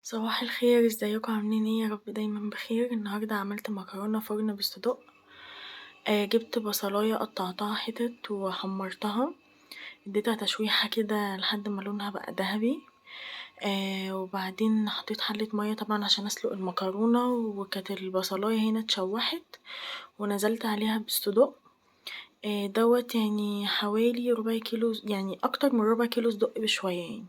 صباح الخير، ازيكم عاملين ايه؟ يا رب دايما بخير. النهارده عملت مكرونه فرن بالصدق. جبت بصلايه قطعتها حتت وحمرتها، اديتها تشويحه كده لحد ما لونها بقى ذهبي. وبعدين حطيت حله ميه طبعا عشان اسلق المكرونه، وكانت البصلايه هنا اتشوحت ونزلت عليها بالصدق. دوت يعني حوالي ربع كيلو، يعني اكتر من ربع كيلو صدق بشويه يعني.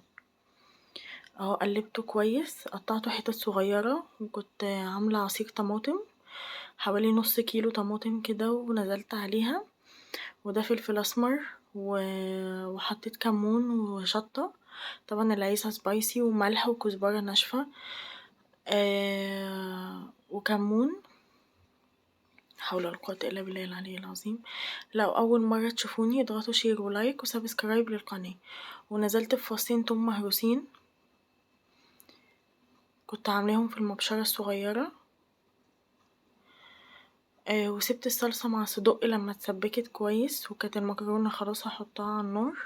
اهو قلبته كويس، قطعته حتت صغيرة، وكنت عاملة عصير طماطم حوالي نص كيلو طماطم كده ونزلت عليها، وده فلفل اسمر وحطيت كمون وشطة طبعا اللي عايزها سبايسي، وملح وكزبرة ناشفة وكمون. حول ولا قوة الا بالله العلي العظيم. لو اول مرة تشوفوني اضغطوا شير ولايك وسبسكرايب للقناة. ونزلت بفصين توم مهروسين، كنت عاملاهم في المبشرة الصغيرة. وسبت الصلصة مع الصدق لما اتسبكت كويس، وكانت المكرونة خلاص هحطها على النار.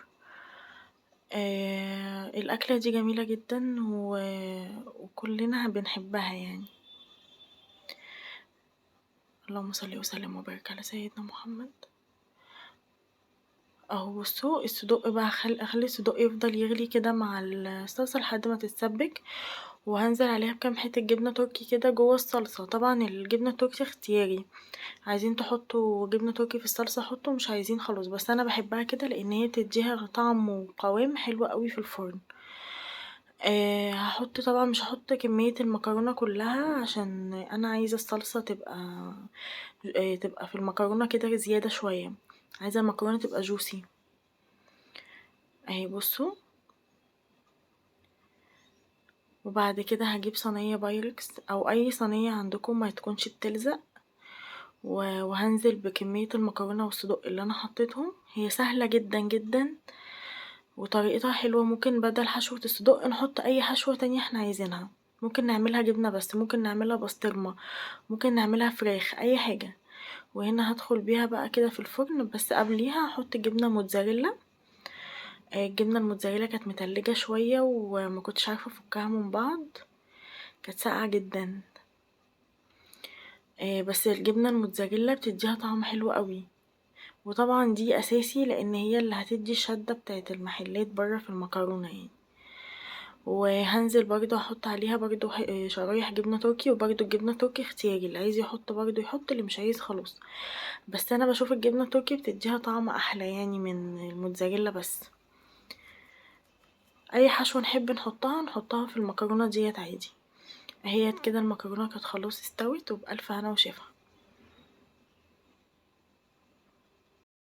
الأكلة دي جميلة جدا وكلنا بنحبها يعني. اللهم صل وسلم وبارك على سيدنا محمد. اهو بصوا الصدق بقى، اخلي الصدق يفضل يغلي كده مع الصلصة لحد ما تتسبك، وهنزل عليها بكام حتة جبنة تركي كده جوه الصلصة. طبعا الجبنة التركي اختياري، عايزين تحطوا جبنة تركي في الصلصة حطوا، مش عايزين خلاص، بس انا بحبها كده لان هي بتديها طعم وقوام حلو قوي في الفرن. هحط طبعا، مش هحط كمية المكرونة كلها عشان انا عايزة الصلصة تبقى في المكرونة كده زيادة شوية، عايزة المكرونة تبقى جوسي. اهي بصوا. وبعد كده هجيب صينية بايركس او اي صينية عندكم ما تكونش بتلزق، وهنزل بكمية المكرونة والصدق اللي انا حطيتهم. هي سهلة جدا جدا وطريقتها حلوة. ممكن بدل حشوة الصدق نحط اي حشوة تانية احنا عايزينها، ممكن نعملها جبنة بس، ممكن نعملها بسطرمة، ممكن نعملها فراخ، اي حاجة. وهنا هدخل بيها بقى كده في الفرن، بس قبليها هحط جبنة موتزاريلا. الجبنة الموتزاريلا كانت متلجة شوية وما كنتش عارفة افكها من بعض، كانت ساقعة جدا. بس الجبنة الموتزاريلا بتديها طعم حلو قوي، وطبعا دي اساسي لان هي اللي هتدي الشدة بتاعت المحلات برا في المكرونة يعني. وهنزل برضو احط عليها برضو شرايح جبنة تركي، وبرضو الجبنة التركي اختياري، اللي عايز يحط برضو يحط، اللي مش عايز خلاص. بس انا بشوف الجبنة التركي بتديها طعم احلى يعني من الموتزاريلا. بس اي حشوة نحب نحطها في المكرونة ديت عادي. اهي كده المكرونة كانت خلاص استوت، وبألف هنا وشفا.